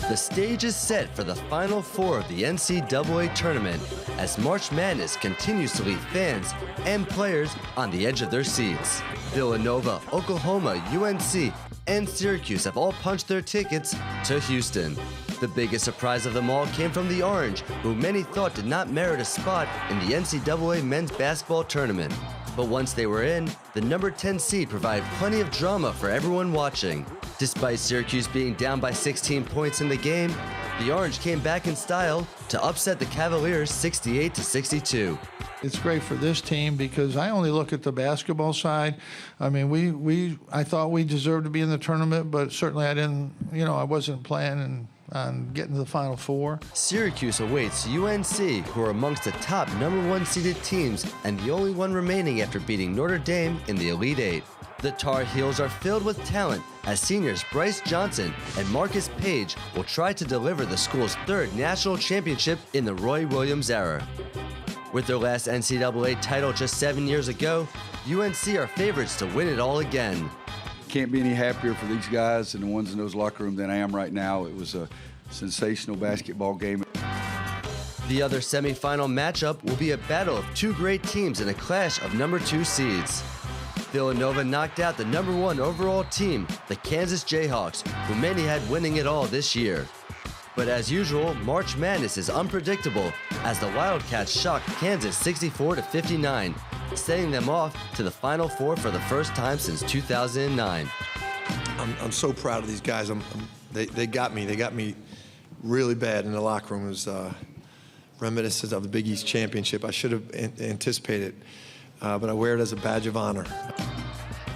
The stage is set for the Final Four of the NCAA tournament as March Madness continues to leave fans and players on the edge of their seats. Villanova, Oklahoma, UNC, and Syracuse have all punched their tickets to Houston. The biggest surprise of them all came from the Orange, who many thought did not merit a spot in the NCAA men's basketball tournament. But once they were in, the number 10 seed provided plenty of drama for everyone watching. Despite Syracuse being down by 16 points in the game, the Orange came back in style to upset the Cavaliers 68-62. It's great for this team because I only look at the basketball side. I mean, I thought we deserved to be in the tournament, but certainly I wasn't planning on getting to the Final Four. Syracuse awaits UNC, who are amongst the top number 1 seeded teams and the only one remaining after beating Notre Dame in the Elite Eight. The Tar Heels are filled with talent as seniors Bryce Johnson and Marcus Page will try to deliver the school's 3rd national championship in the Roy Williams era. With their last NCAA title just 7 years ago, UNC are favorites to win it all again. Can't be any happier for these guys and the ones in those locker rooms than I am right now. It was a sensational basketball game. The other semifinal matchup will be a battle of 2 great teams in a clash of number 2 seeds. Villanova knocked out the number 1 overall team, the Kansas Jayhawks, who many had winning it all this year. But as usual, March Madness is unpredictable as the Wildcats shocked Kansas 64-59, setting them off to the Final Four for the first time since 2009. I'm so proud of these guys. They got me. They got me really bad in the locker room. It was reminiscent of the Big East Championship. I should have anticipated, but I wear it as a badge of honor.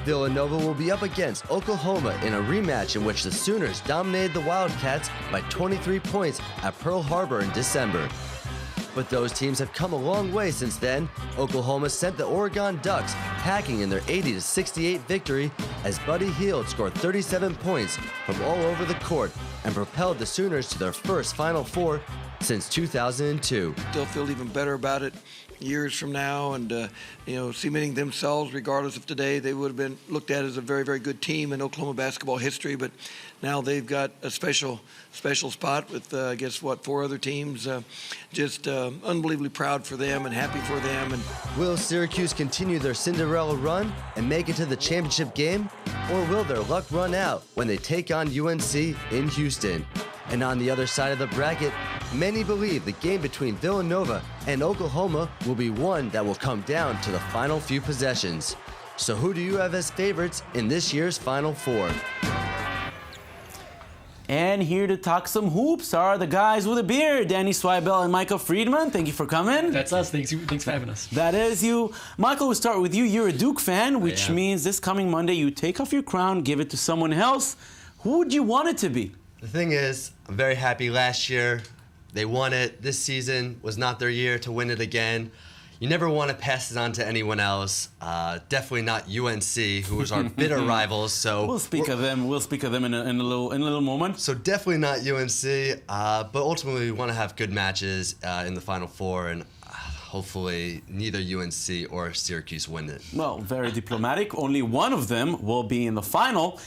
Villanova will be up against Oklahoma in a rematch in which the Sooners dominated the Wildcats by 23 points at Pearl Harbor in December. But those teams have come a long way since then. Oklahoma sent the Oregon Ducks packing in their 80-68 victory as Buddy Hield scored 37 points from all over the court and propelled the Sooners to their first Final Four since 2002. They'll feel even better about it years from now, and cementing themselves, regardless of today, they would have been looked at as a very, very good team in Oklahoma basketball history. But now they've got a special spot with, 4 other teams. Just unbelievably proud for them and happy for them. And will Syracuse continue their Cinderella run and make it to the championship game, or will their luck run out when they take on UNC in Houston? And on the other side of the bracket, many believe the game between Villanova and Oklahoma will be one that will come down to the final few possessions. So who do you have as favorites in this year's Final Four? And here to talk some hoops are the guys with a beard, Danny Swibel and Michael Friedman. Thank you for coming. That's us. Thanks for having us. That is you. Michael, we'll start with you. You're a Duke fan, which means this coming Monday you take off your crown, give it to someone else. Who would you want it to be? The thing is, I'm very happy last year. They won it. This season was not their year to win it again. You never want to pass it on to anyone else. Definitely not UNC, who is our bitter rivals. So we'll speak of them. We'll speak of them in a little moment. So definitely not UNC. But ultimately, we want to have good matches in the Final Four, and hopefully neither UNC or Syracuse win it. Well, very diplomatic. Only one of them will be in the final.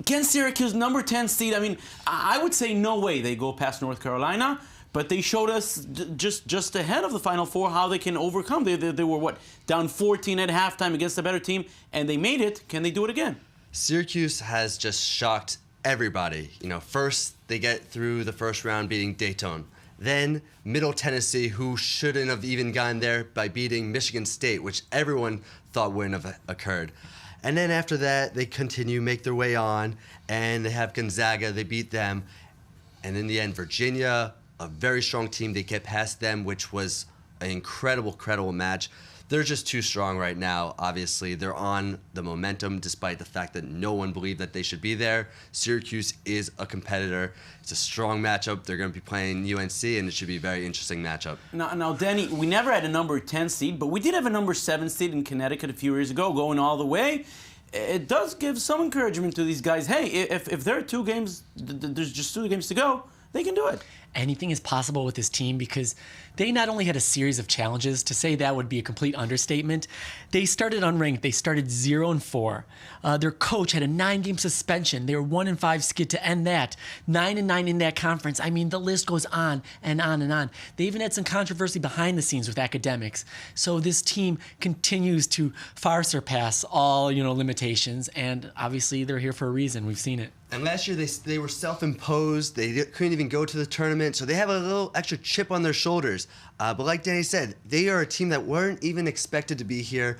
Can Syracuse, number 10 seed? I mean, I would say no way they go past North Carolina. But they showed us just ahead of the Final Four how they can overcome. They were, down 14 at halftime against a better team, and they made it. Can they do it again? Syracuse has just shocked everybody. First they get through the first round beating Dayton. Then Middle Tennessee, who shouldn't have even gotten there, by beating Michigan State, which everyone thought wouldn't have occurred. And then after that, they continue, make their way on, and they have Gonzaga. They beat them. And in the end, Virginia, a very strong team. They get past them, which was an incredible match. They're just too strong right now, obviously. They're on the momentum, despite the fact that no one believed that they should be there. Syracuse is a competitor. It's a strong matchup. They're going to be playing UNC, and it should be a very interesting matchup. Now, Danny, we never had a number 10 seed, but we did have a number 7 seed in Connecticut a few years ago, going all the way. It does give some encouragement to these guys. Hey, if there are 2 games, there's just 2 games to go, they can do it. anything is possible with this team because they not only had a series of challenges, to say that would be a complete understatement. They started unranked. They started 0-4. Their coach had a 9-game suspension. They were 1-5 skid to end that. 9-9 in that conference. I mean, the list goes on and on and on. They even had some controversy behind the scenes with academics. So this team continues to far surpass all, limitations, and obviously they're here for a reason. We've seen it. And last year they were self-imposed. They couldn't even go to the tournament, so they have a little extra chip on their shoulders. But like Danny said, they are a team that weren't even expected to be here.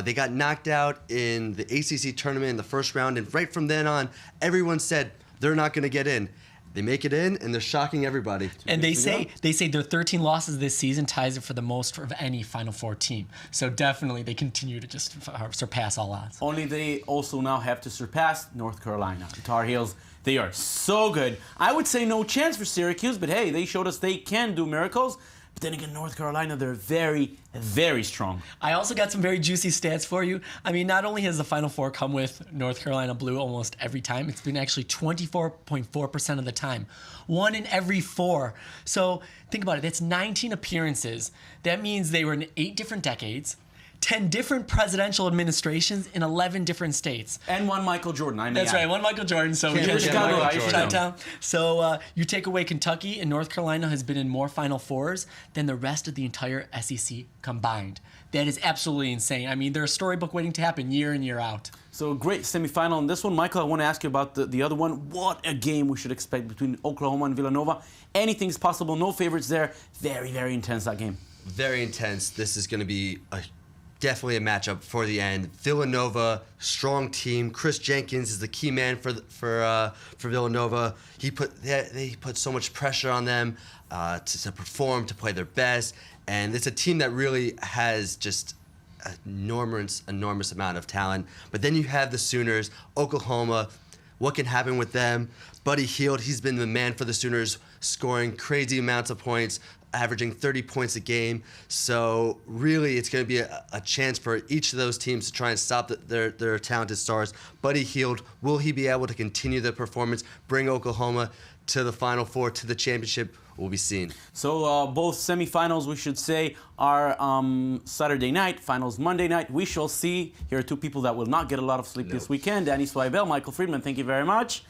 They got knocked out in the ACC tournament in the first round, and right from then on, everyone said they're not going to get in. They make it in, and they're shocking everybody. And they say their 13 losses this season ties it for the most of any Final Four team. So definitely they continue to just surpass all odds. Only they also now have to surpass North Carolina. The Tar Heels, they are so good. I would say no chance for Syracuse, but hey, they showed us they can do miracles. But then again, North Carolina, they're very, very strong. I also got some very juicy stats for you. I mean, not only has the Final Four come with North Carolina blue almost every time, it's been actually 24.4% of the time. 1 in every 4. So think about it. That's 19 appearances. That means they were in 8 different decades, 10 different presidential administrations in 11 different states. And one Michael Jordan, I mean. That's right, one Michael Jordan. So Can't forget Chicago, Michael right? Jordan. Chi-town. So you take away Kentucky, and North Carolina has been in more Final Fours than the rest of the entire SEC combined. That is absolutely insane. I mean, they're a storybook waiting to happen year in, year out. So great semifinal in this one. Michael, I want to ask you about the other one. What a game we should expect between Oklahoma and Villanova. Anything's possible, no favorites there. Very, very intense, that game. Very intense. This is going to be definitely a matchup for the end. Villanova, strong team. Chris Jenkins is the key man for Villanova. They put so much pressure on them to perform, to play their best, and it's a team that really has just enormous amount of talent. But then you have the Sooners, Oklahoma. What can happen with them? Buddy Hield, he's been the man for the Sooners, scoring crazy amounts of points, averaging 30 points a game. So really, it's going to be a chance for each of those teams to try and stop their talented stars. Buddy Hield, will he be able to continue the performance, bring Oklahoma to the Final Four, to the championship? Will be seen. So both semifinals, we should say, are Saturday night, finals Monday night. We shall see. Here are two people that will not get a lot of sleep this weekend. Danny Swibel, Michael Friedman, thank you very much.